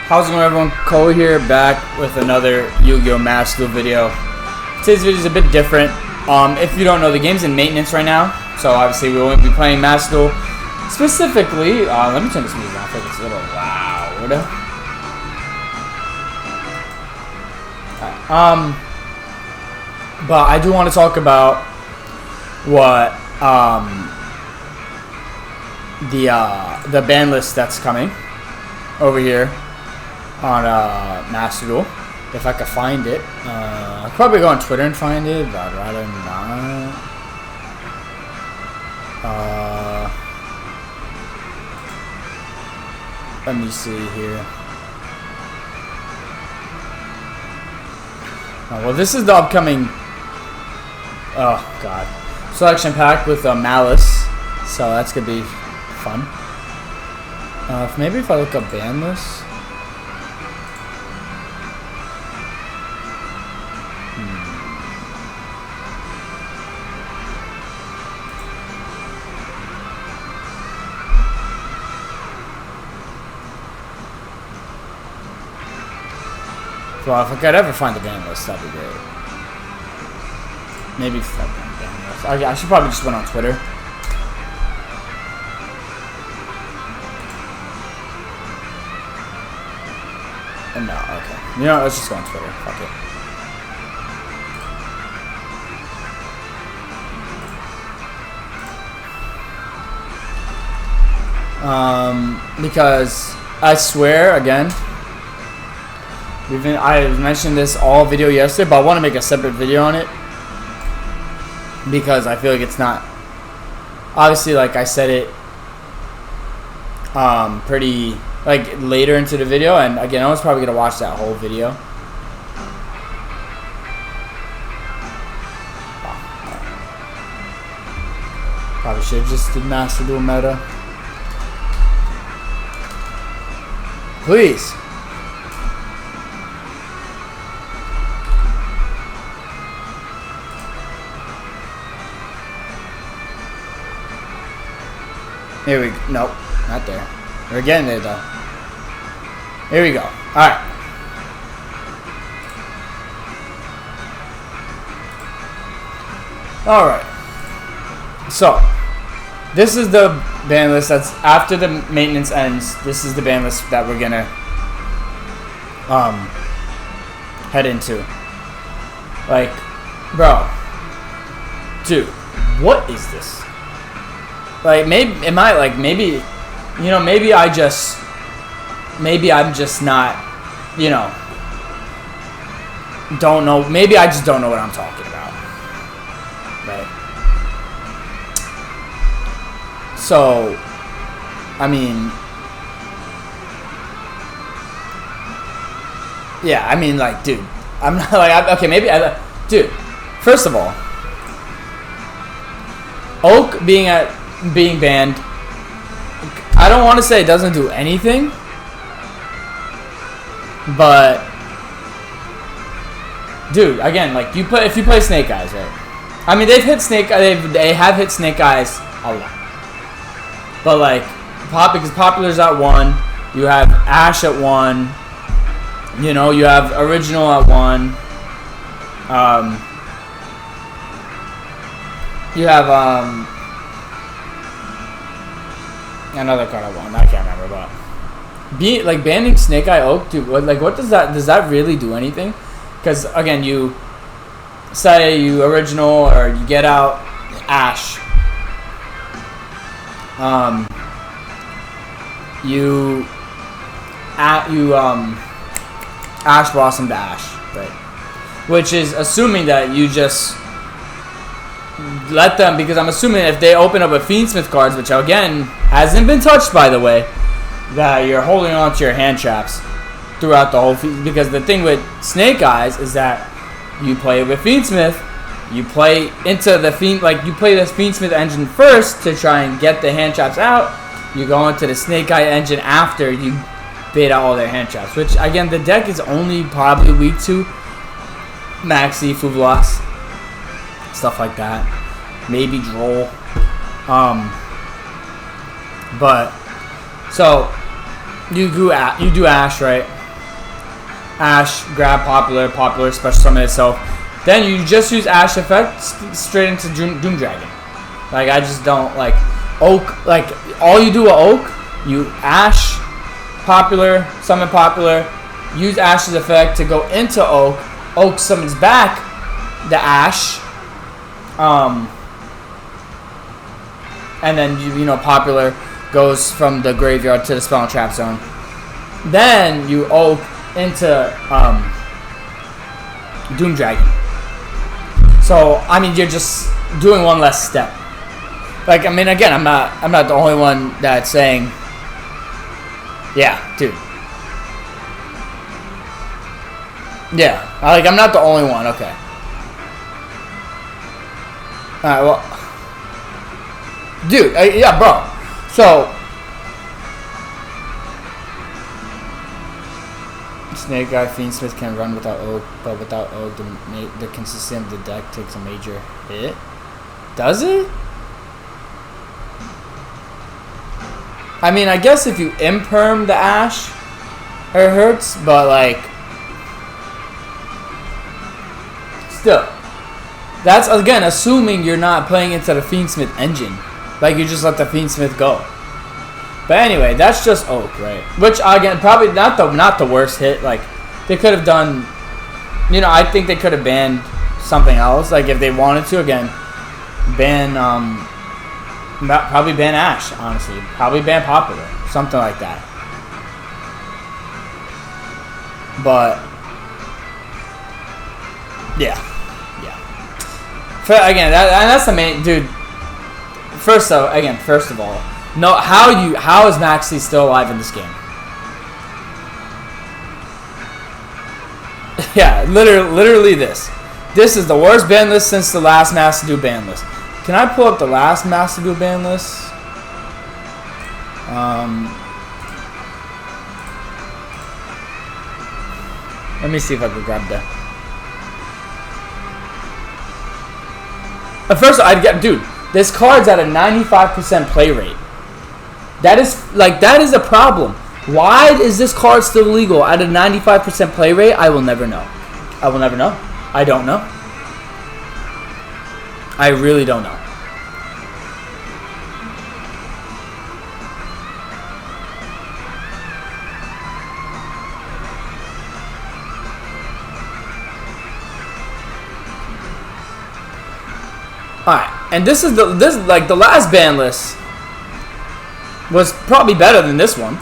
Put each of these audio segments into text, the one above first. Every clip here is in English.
How's it going, everyone? Cole here, back with another Yu-Gi-Oh! Master Duel video. Today's video is a bit different. If you don't know, the game's in maintenance right now, so obviously we won't be playing Master Duel. Specifically, let me turn this music off, I think it's a little loud. But I do want to talk about what the ban list that's coming over here on Master Duel. If I could find it, I'll probably go on Twitter and find it, but I'd rather not. Let me see here. Oh, well, this is the upcoming. Oh God, selection pack with Malice, so that's gonna be fun. Maybe if I look up BANLIST. Well, if I could ever find the ban list, that'd be great. Maybe fucking ban list. I should probably just went on Twitter. No, okay. You know, let's just go on Twitter. Fuck it. Because I swear again. I mentioned this all video yesterday, but I want to make a separate video on it because I feel like it's not. Obviously, like I said it, pretty like later into the video, and again, I was probably gonna watch that whole video. Probably should have just did Master Duel meta. Please. Here we go. Nope, not there. We're getting there though. Here we go. Alright. Alright. So, this is the ban list that's after the maintenance ends. This is the ban list that we're gonna head into. Like, bro. Dude, what is this? Like, maybe you know, maybe I'm just not, you know, don't know. Maybe I just don't know what I'm talking about, right? So, I mean, yeah, I mean, like, dude, I'm not like, okay, maybe dude, first of all, Oak being banned, I don't want to say it doesn't do anything, but dude, again, like if you play Snake Eyes, right? I mean, they have hit Snake Eyes a lot, but like because Popular's at 1, you have Ash at 1, you know, you have Original at 1, you have another card I won. I can't remember, but banning Snake Eye Oak, dude. What does that really do anything? Because again, you say you Original or you get out Ash. You Ash Blossom Dash, right? Which is assuming that you just let them, because I'm assuming if they open up a Fiendsmith cards, which again hasn't been touched by the way, that you're holding on to your hand traps throughout the whole because the thing with Snake Eyes is that you play with Fiendsmith, you play into the you play this Fiendsmith engine first to try and get the hand traps out, you go into the Snake Eye engine after you bait out all their hand traps, which again the deck is only probably weak to Maxi, Fuvlas, stuff like that. Maybe Droll. But so you do Ash, right? Ash, grab popular, popular, special summon itself. Then you just use Ash effect straight into Doom Dragon. Like, I just don't like Oak. Like, all you do with Oak, you Ash, popular, summon popular, use Ash's effect to go into Oak. Oak summons back the Ash. And then, you know, popular goes from the graveyard to the spell and trap zone. Then you Oak into Doom Dragon. So, I mean, you're just doing one less step. Like, I mean, again, I'm not the only one that's saying, yeah, dude. Yeah, like, I'm not the only one, okay. Alright, well, dude, yeah, bro. So, Snake Guy Fiendsmith can run without Oak, but without Oak, the consistency of the deck takes a major hit. Does it? I mean, I guess if you imperm the Ash, it hurts, but like, still, that's again assuming you're not playing into the Fiendsmith engine, like you just let the Fiendsmith go. But anyway, that's just Oak, right? Which again, probably not the worst hit. Like, they could have done, you know, I think they could have banned something else. Like, if they wanted to, again, ban probably ban Ash. Honestly, probably ban popular, something like that. But yeah. Again, that's the main dude. First of all. No, how is Maxx C still alive in this game? Yeah, literally this. This is the worst ban list since the last Maxx C ban list. Can I pull up the last Maxx C ban list? Let me see if I can grab that. At first, I'd get, dude, this card's at a 95% play rate. That is a problem. Why is this card still legal at a 95% play rate? I will never know. I will never know. I don't know. I really don't know. Alright, and this is the last ban list was probably better than this one.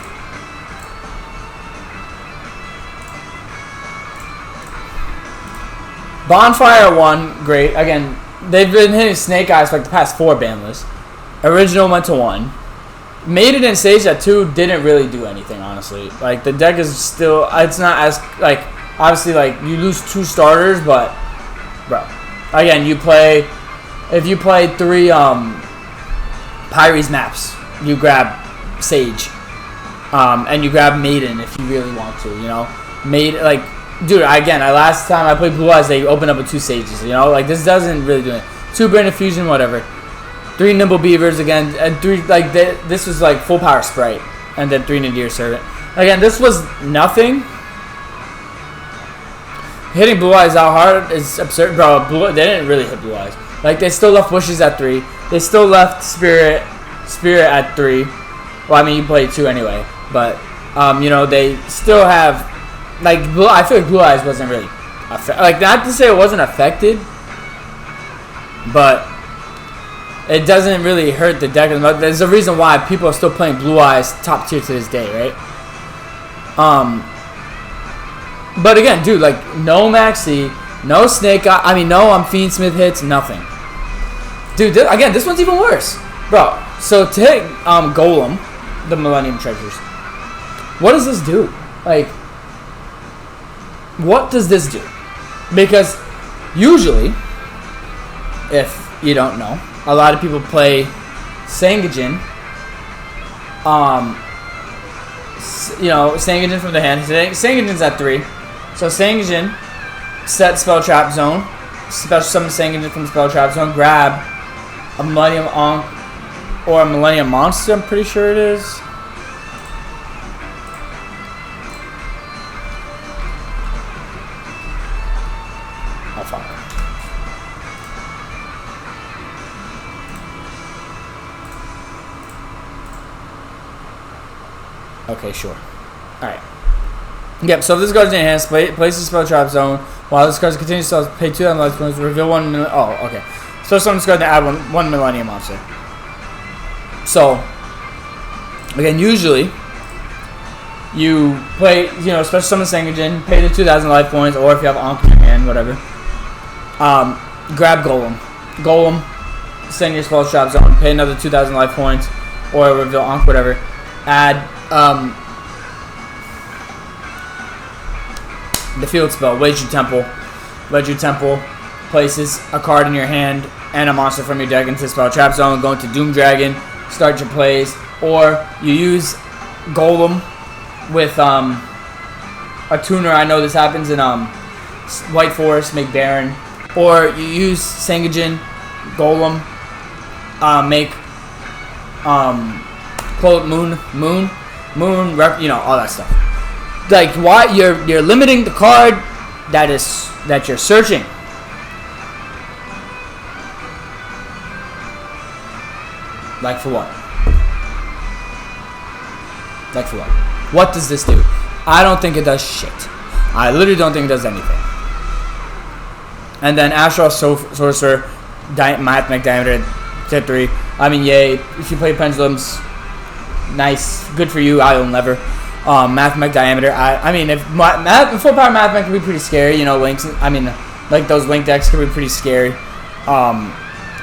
Bonfire 1, great. Again, they've been hitting Snake Eyes for like the past 4 ban lists. Original went to 1. Made it in Stage at 2 didn't really do anything, honestly. Like, the deck is still, it's not as, like, obviously, like, you lose 2 starters, but, bro. Again, if you play 3 Pyres maps, you grab Sage, and you grab Maiden if you really want to, you know. Like, dude, last time I played Blue Eyes, they opened up with 2 Sages, you know. Like, this doesn't really do it. 2 Brain Infusion, whatever. 3 Nimble Beavers again, and 3 like this was like full power Sprite, and then 3 Nadir Servant. Again, this was nothing. Hitting Blue Eyes out hard is absurd, bro. They didn't really hit Blue Eyes. Like, they still left Wishes at 3. They still left Spirit at 3. Well, I mean, you played 2 anyway, but you know, they still have, like, I feel like Blue Eyes wasn't really like, not to say it wasn't affected, but it doesn't really hurt the deck as much. There's a reason why people are still playing Blue Eyes top tier to this day, right? But again, dude, like, no Maxx C, no Snake Eye, I mean, no Fiendsmith hits, nothing. Dude, again, this one's even worse, bro. So to hit Golem, the Millennium Treasures, what does this do? Like, what does this do? Because usually, if you don't know, a lot of people play Sangajin. You know, Sangajin from the hand. Sangajin's at 3. So Sangajin, set Spell Trap Zone. Special summon Sangajin from Spell Trap Zone. Grab a Millennium Ankh or a Millennium Monster, I'm pretty sure it is. fuck. Okay, sure. Alright. Yep, so if this card's in your hands, place the spell trap zone. While this card continues to pay 2,000 life points, reveal 1 million. Oh, okay. So someone's going to add one Millennium Monster. So, again, usually, you play, you know, special summon Sanguine, pay the 2,000 life points, or if you have Ankh in your hand, whatever. Grab Golem. Golem, send your spell trap zone, pay another 2,000 life points, or reveal Ankh, whatever. Add, the field spell, Wager Temple. Wager Temple places a card in your hand and a monster from your deck into spell trap zone. Go into Doom Dragon, start your plays, or you use Golem with a tuner. I know this happens in White Forest, make Baron, or you use Sanguine, Golem, make Moon, you know, all that stuff. Like, why you're limiting the card that you're searching. Like for what? Like for what? What does this do? I don't think it does shit. I literally don't think it does anything. And then Astral Sorcerer, Mathematic Diameter, tip 3. I mean, yay. If you play Pendulums, nice, good for you. I will never. Mathematic Diameter. I mean, if full power Mathematic can be pretty scary. You know, links. I mean, like those link decks can be pretty scary.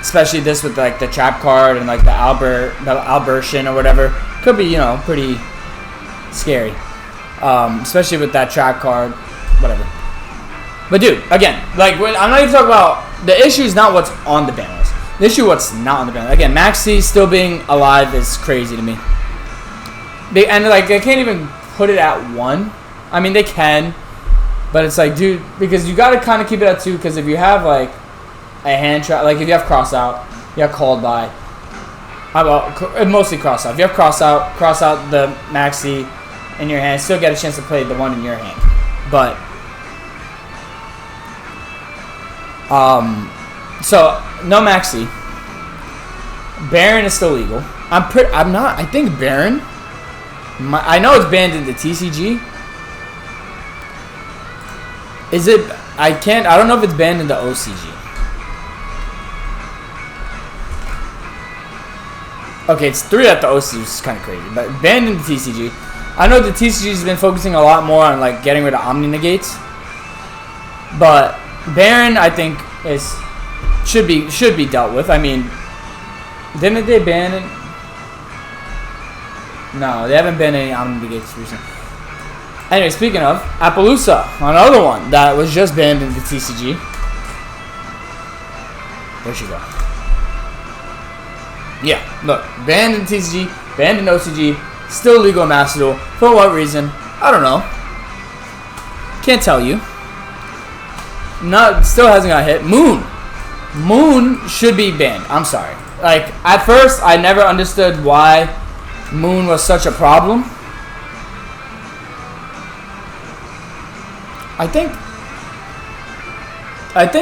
Especially this with like the trap card and like the Albertian or whatever. Could be, you know, pretty scary. Especially with that trap card, whatever. But dude, again, like I'm not even talking about the issue. Is not what's on the ban list. The issue what's not on the ban list. Again, Maxx C still being alive is crazy to me. And like they can't even put it at 1. I mean they can, but it's like, dude, because you got to kind of keep it at 2. Because if you have like a hand trap, like if you have cross out, you have called by. Mostly cross out. If you have cross out the Maxx C in your hand, still get a chance to play the one in your hand. But so no Maxx C. Baron is still legal. I think Baron. I know it's banned in the TCG. Is it? I don't know if it's banned in the OCG. Okay, it's 3 at the OCG, which is kind of crazy. But banned in the TCG. I know the TCG has been focusing a lot more on like getting rid of Omni Negates. But Baron, I think, should be dealt with. I mean, didn't they ban it? No, they haven't banned any Omni Negates recently. Anyway, speaking of, Appaloosa, another one that was just banned in the TCG. There she go. Yeah, look, banned in TCG, banned in OCG, still legal in Master Duel. For what reason? I don't know. Can't tell you. Still hasn't got hit. Moon should be banned. I'm sorry. Like, at first, I never understood why Moon was such a problem. I think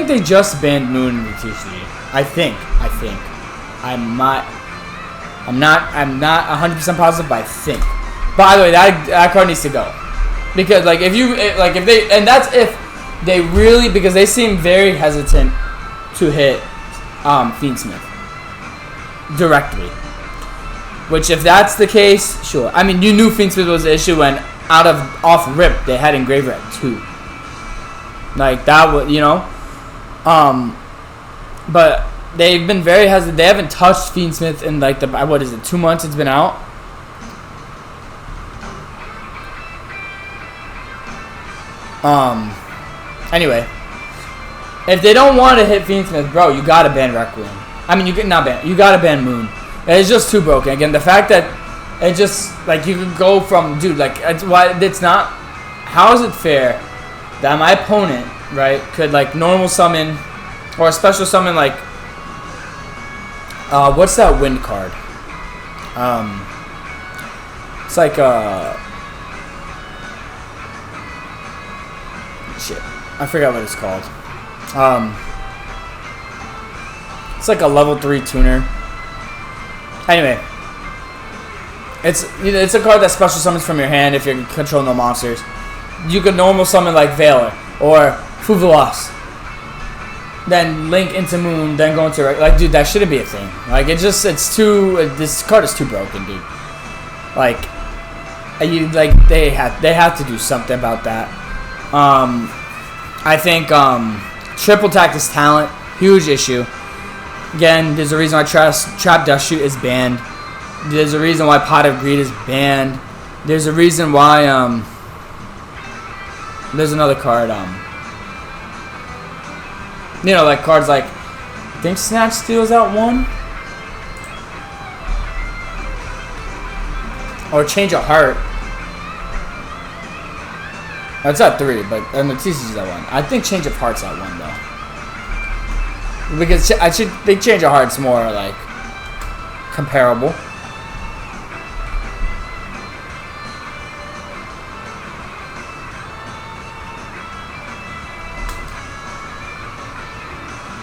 they just banned Moon in the TCG. I think. I'm not 100% positive, but I think. By the way, that card needs to go. Because like if they, and that's if they really, because they seem very hesitant to hit Fiendsmith directly. Which, if that's the case, sure. I mean, you knew Fiendsmith was the issue when off rip they had Engraver at 2. Like that was, you know. But they've been very hesitant. They haven't touched Fiendsmith in like 2 months it's been out. Anyway, if they don't want to hit Fiendsmith, bro, you gotta ban Requiem. I mean, you gotta ban Moon. It's just too broken. Again, the fact that it just, like, you could go from, dude, like, it's not, how is it fair that my opponent, right, could, like, normal summon, or a special summon, like, what's that wind card? It's like, shit, I forgot what it's called. It's like a level 3 tuner. Anyway, it's a card that special summons from your hand if you're controlling no monsters. You could normal summon like Valor or Fuvelos, then link into Moon, then go into like, dude, that shouldn't be a thing. Like it's too. This card is too broken, dude. Like, they have to do something about that. I think triple tactics talent, huge issue. Again, there's a reason why Trap Dust Shoot is banned. There's a reason why Pot of Greed is banned. There's a reason why there's another card you know, like cards like, I think Snatch Steal's at 1, or Change of Heart. That's at 3, but and the TCG's at 1. I think Change of Heart's at 1 though, because I think Change of Heart's more like comparable.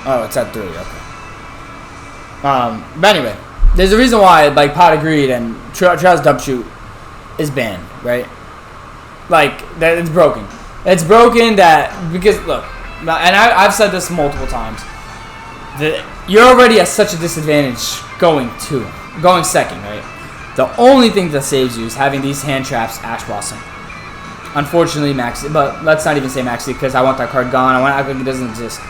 Oh, it's at 3, okay. But anyway, there's a reason why like Pot of Greed and Trials Dump Shoot is banned, right? Like, that it's broken. It's broken that because look, and I've said this multiple times, that you're already at such a disadvantage going second, right? The only thing that saves you is having these hand traps, Ash Blossom. Unfortunately, Maxi, but let's not even say Maxi because I want that card gone. I want to act like it doesn't exist.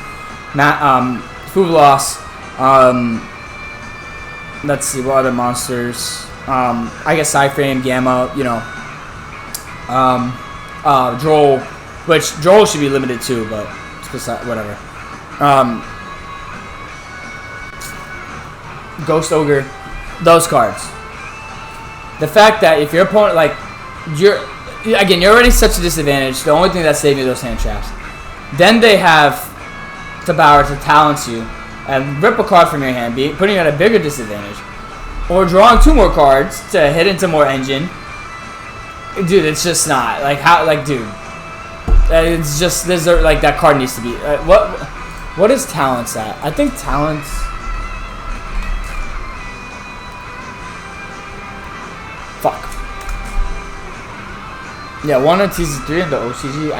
Fuvelos, let's see, what other monsters, I guess Cyframe, Gamma, you know, Droll, which Droll should be limited too, but whatever, Ghost Ogre, those cards. The fact that if your opponent, like, you're already such a disadvantage, the only thing that's saving you those hand traps, then they have the power to talent you and rip a card from your hand, putting you at a bigger disadvantage, or drawing 2 more cards to hit into more engine. Dude, it's just not like how, like, dude, it's just like that card needs to be what is talents at? I think talents, fuck, yeah, 1 on TCG and the OCG.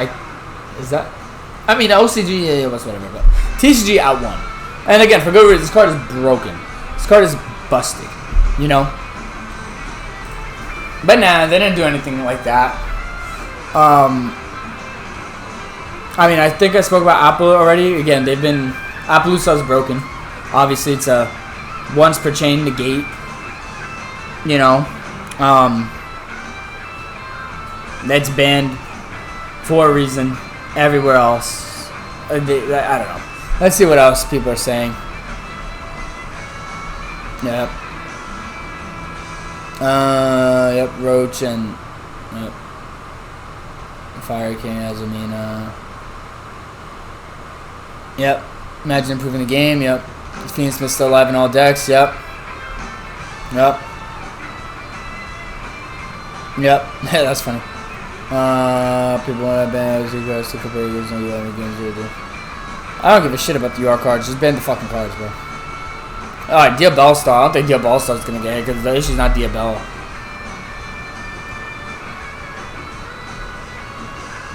I mean, the OCG, yeah, it was whatever, but TCG at 1. And again, for good reason, this card is broken. This card is busted, you know? But nah, they didn't do anything like that. I mean, I think I spoke about Apple already. Again, Appaloosa is broken. Obviously, it's a once per chain negate, you know? That's banned for a reason. Everywhere else, I don't know. Let's see what else people are saying. Yep. Yep. Roach and yep. Fire King Azumina. Yep. Imagine improving the game. Yep. Phoenix Smith still alive in all decks. Yep. Yep. Yep. That's funny. People want to ban guys to compare games on the other games. I don't give a shit about the UR cards. Just ban the fucking cards, bro. Alright, Diabell Star. I don't think Diabell Star's gonna get it because the issue's not Diabell.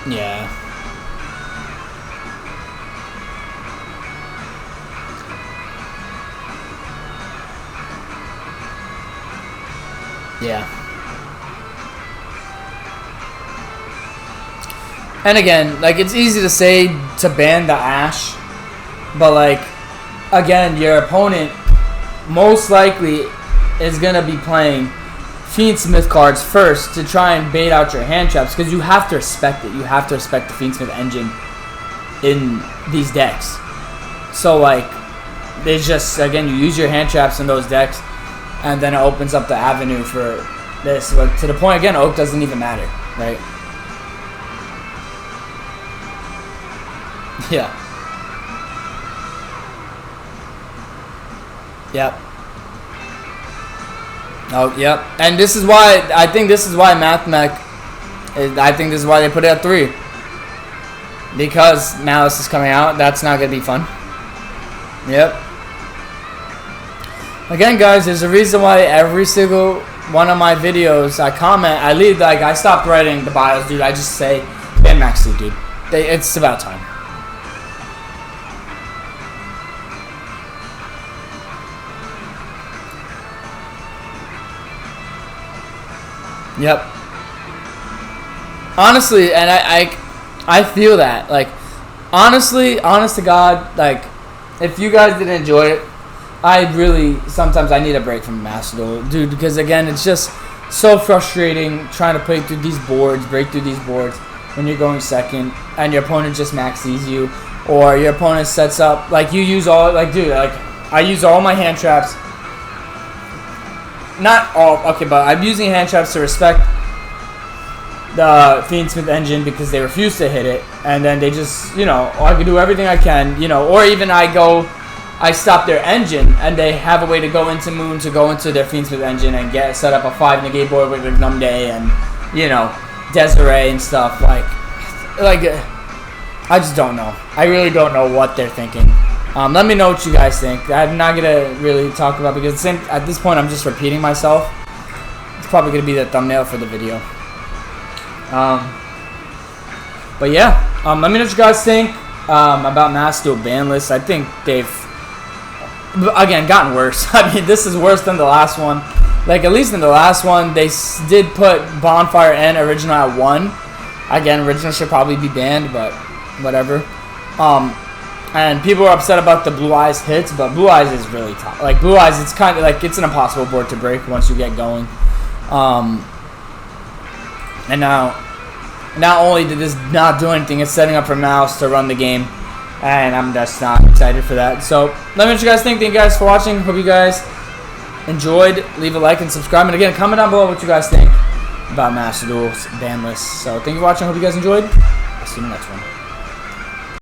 Yeah. Yeah. And again, like, it's easy to say to ban the Ash, but like, again, your opponent most likely is gonna be playing Fiendsmith cards first to try and bait out your hand traps, because you have to respect it. You have to respect the Fiendsmith engine in these decks. So like, it's just, again, you use your hand traps in those decks, and then it opens up the avenue for this. But to the point, again, Oak doesn't even matter, right? Yeah. Yep. Oh, yep. And this is why, I think this is why I think this is why they put it at 3. because Malice is coming out, that's not gonna be fun. Yep. Again, guys, there's a reason why every single one of my videos I comment, I leave, like, I stopped writing the bios, dude. I just say Ban Maxx C, dude. It's about time. Yep. Honestly, and I feel that, like, honestly, honest to God, like, if you guys didn't enjoy it, sometimes I need a break from Master Duel, dude, because again, it's just so frustrating trying to play through these boards, break through these boards when you're going second, and your opponent just maxes you, or your opponent sets up, like, you use all, like, dude, like, I use all my hand traps, not all, okay, but I'm using hand traps to respect the Fiendsmith engine because they refuse to hit it, and then they just, you know, I can do everything I can, you know, or even I stop their engine, and they have a way to go into Moon, to go into their Fiendsmith engine and set up a 5 negate board with Numde and, you know, Desiree and stuff, like, I just don't know. I really don't know what they're thinking. Let me know what you guys think. I'm not going to really talk about, because at this point I'm just repeating myself. It's probably going to be the thumbnail for the video. But yeah, let me know what you guys think about Master Duel BANLIST. I think they've, again, gotten worse. I mean, this is worse than the last one. Like, at least in the last one, they did put Bonfire and Original at 1. Again, Original should probably be banned, but whatever. And people are upset about the Blue Eyes hits, but Blue Eyes is really tough. Like, Blue Eyes, it's kind of like, it's an impossible board to break once you get going. And now, not only did this not do anything, it's setting up for Mouse to run the game. And I'm just not excited for that. So, let me know what you guys think. Thank you guys for watching. Hope you guys enjoyed. Leave a like and subscribe. And again, comment down below what you guys think about Master Duel's BANLIST. So, thank you for watching. Hope you guys enjoyed. I'll see you in the next one.